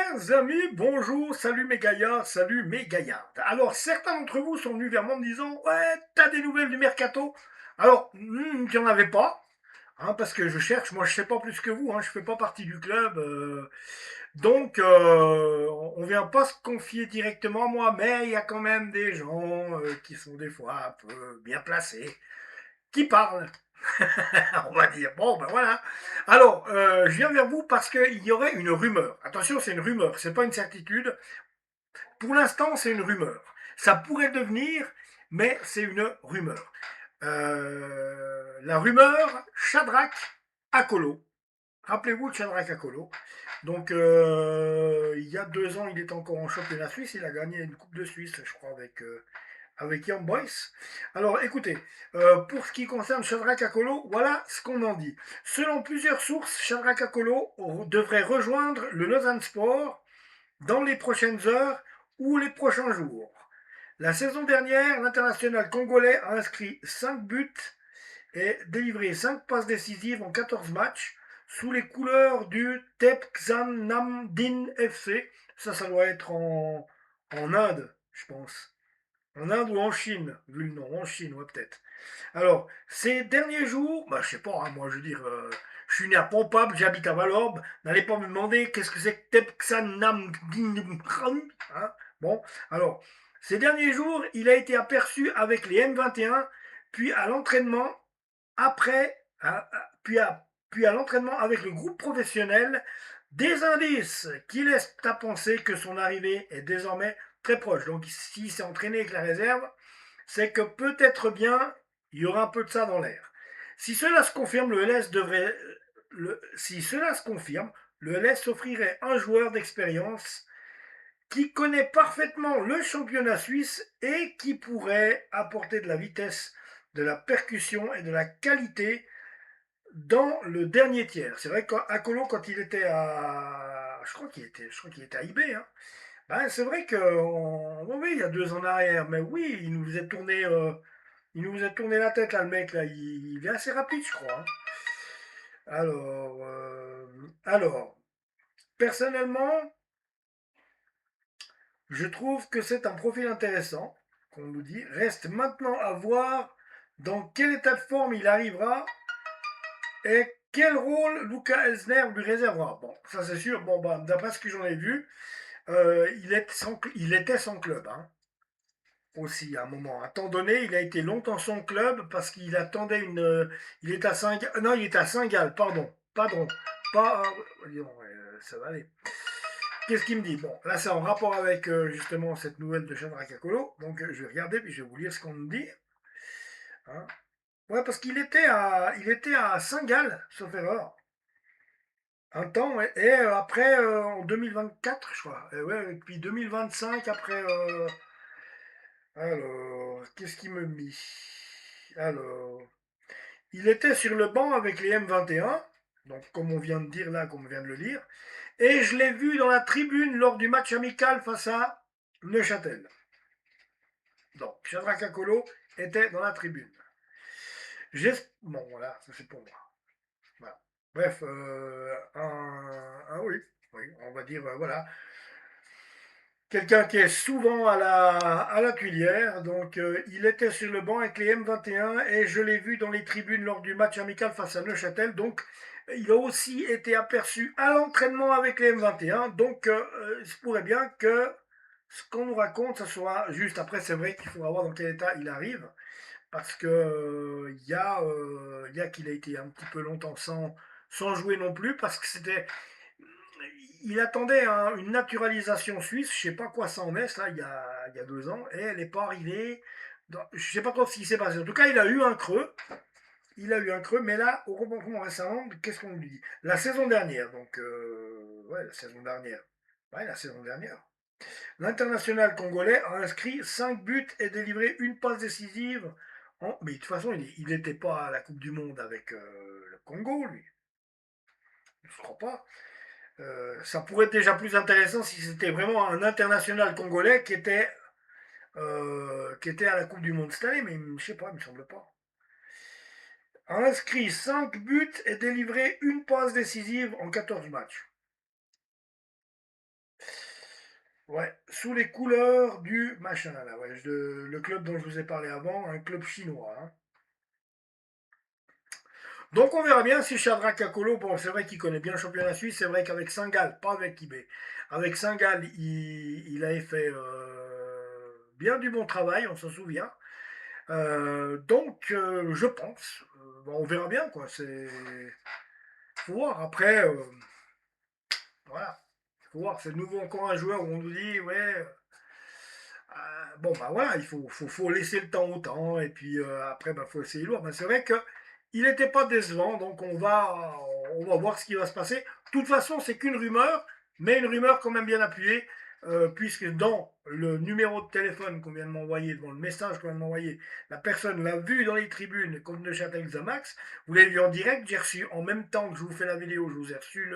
Chers amis, bonjour, salut mes gaillards, salut mes gaillardes. Alors, certains d'entre vous sont venus vers moi en me disant, ouais, t'as des nouvelles du mercato? Alors, il n'y en avait pas, hein, parce que je cherche, moi je sais pas plus que vous, hein, je fais pas partie du club, donc on vient pas se confier directement à moi, mais il y a quand même des gens qui sont des fois un peu bien placés, qui parlent. On va dire. Bon, ben voilà. Alors, je viens vers vous parce qu'il y aurait une rumeur. Attention, c'est une rumeur, c'est pas une certitude. Pour l'instant, c'est une rumeur. Ça pourrait devenir, mais c'est une rumeur. La rumeur, Shadrach Akolo. Rappelez-vous de Shadrach Akolo. Donc, il y a 2 ans, il est encore en championnat suisse. Il a gagné une Coupe de Suisse, je crois, avec Young Boys. Alors écoutez, pour ce qui concerne Shadrach Akolo, voilà ce qu'on en dit. Selon plusieurs sources, Shadrach Akolo devrait rejoindre le Lausanne Sport dans les prochaines heures ou les prochains jours. La saison dernière, l'international congolais a inscrit 5 buts et délivré 5 passes décisives en 14 matchs sous les couleurs du Tepxan Namdin FC. Ça doit être en Inde, je pense. En Inde ou en Chine, vu le nom, en Chine, ouais, peut-être. Alors, ces derniers jours, bah, je sais pas, hein, moi, je veux dire, je suis né à Pompable, j'habite à Valorbe, n'allez pas me demander qu'est-ce que c'est que Tepxanam. Hein. Bon, alors, ces derniers jours, il a été aperçu avec les M21, puis à l'entraînement, après, puis à l'entraînement avec le groupe professionnel, des indices qui laissent à penser que son arrivée est désormais très proche. Donc s'il s'est entraîné avec la réserve, c'est que peut-être bien il y aura un peu de ça dans l'air. Si cela se confirme, si cela se confirme, le LS s'offrirait un joueur d'expérience qui connaît parfaitement le championnat suisse et qui pourrait apporter de la vitesse, de la percussion et de la qualité dans le dernier tiers. C'est vrai qu'Akolo, quand il était à. Je crois qu'il était à IB, hein. Ben, c'est vrai que. Oui, il y a 2 ans en arrière, mais oui, il nous a tourné la tête, là, le mec, là. Il est assez rapide, je crois, hein. Alors, personnellement, je trouve que c'est un profil intéressant, qu'on nous dit. Reste maintenant à voir dans quel état de forme il arrivera et quel rôle Luca Elsner lui réservera. Bon, ça c'est sûr, bon, bah, d'après ce que j'en ai vu, il était sans club, hein, aussi à un moment. À un temps donné, il a été longtemps sans club parce qu'il attendait une. Il est à Saint Non, il est à Saint-Gall, pardon. Pardon. Pas. Ça va aller. Qu'est-ce qu'il me dit? Bon, là c'est en rapport avec justement cette nouvelle de Shadrach Akolo. Donc je vais regarder puis je vais vous lire ce qu'on me dit. Hein. Ouais, parce qu'il était à Saint-Gall, sauf erreur. Un temps, ouais. Et après, en 2024, je crois. Et ouais, et puis 2025, après. Alors, qu'est-ce qu'il me mit? Alors, il était sur le banc avec les M21, donc comme on vient de dire là, comme on vient de le lire, et je l'ai vu dans la tribune lors du match amical face à Neuchâtel. Donc, Shadrach Akolo était dans la tribune. Bon, voilà, ça c'est pour moi. Voilà. Bref, oui, oui, on va dire, voilà, quelqu'un qui est souvent à la cuillère. Donc, il était sur le banc avec les M21 et je l'ai vu dans les tribunes lors du match amical face à Neuchâtel. Donc, il a aussi été aperçu à l'entraînement avec les M21. Donc, il se pourrait bien que ce qu'on nous raconte, ça soit juste. Après, c'est vrai qu'il faudra voir dans quel état il arrive. Parce que il y a qu'il a été un petit peu longtemps sans jouer non plus. Parce que il attendait une naturalisation suisse, je ne sais pas quoi ça en est, là, il y a 2 ans, et elle n'est pas arrivée. Je ne sais pas trop ce qui s'est passé. En tout cas, il a eu un creux. Il a eu un creux, mais là, au rebondissement récemment, qu'est-ce qu'on lui dit? La saison dernière, donc, ouais, la saison dernière. Ouais, la saison dernière. L'international congolais a inscrit 5 buts et délivré une passe décisive. Mais de toute façon, il n'était pas à la Coupe du Monde avec le Congo, lui. Je ne crois pas. Ça pourrait être déjà plus intéressant si c'était vraiment un international congolais qui était à la Coupe du Monde cette année, mais je ne sais pas, il me semble pas. A inscrit 5 buts et délivré une passe décisive en 14 matchs. Ouais, sous les couleurs du machin là, ouais, le club dont je vous ai parlé avant, un club chinois, hein. Donc on verra bien si Shadrach Akolo, bon c'est vrai qu'il connaît bien le championnat suisse, c'est vrai qu'avec Saint-Gall, pas avec Ibé, avec Saint-Gall il avait fait bien du bon travail, on s'en souvient. Donc je pense, bon, on verra bien quoi, c'est faut voir après, voilà, faut voir, c'est de nouveau encore un joueur où on nous dit ouais. Bon, bah voilà, faut laisser le temps au temps, et puis après, bah, faut essayer lourd. Mais c'est vrai qu'il n'était pas décevant, donc on va voir ce qui va se passer. De toute façon, c'est qu'une rumeur, mais une rumeur quand même bien appuyée, puisque dans le numéro de téléphone qu'on vient de m'envoyer, dans le message qu'on vient de m'envoyer, la personne l'a vu dans les tribunes contre Neuchâtel Xamax. Vous l'avez vu en direct, j'ai reçu en même temps que je vous fais la vidéo, je vous ai reçu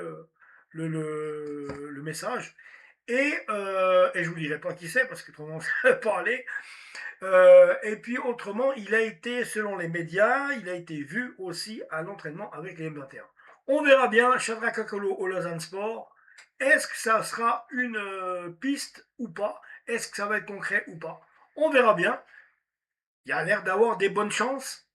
le message. Et je ne vous dirai pas qui c'est parce que autrement ça ne va pas aller. Et puis autrement, il a été, selon les médias, il a été vu aussi à l'entraînement avec les M21. On verra bien, Shadrach Akolo au Lausanne Sport. Est-ce que ça sera une piste ou pas? Est-ce que ça va être concret ou pas? On verra bien. Il y a l'air d'avoir des bonnes chances.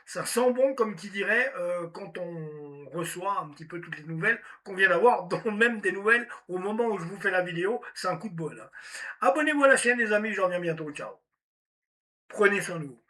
Ça sent bon, comme qui dirait, quand on reçoit un petit peu toutes les nouvelles qu'on vient d'avoir, dont même des nouvelles au moment où je vous fais la vidéo, c'est un coup de bol, hein. Abonnez-vous à la chaîne, les amis, je reviens bientôt. Ciao. Prenez soin de vous.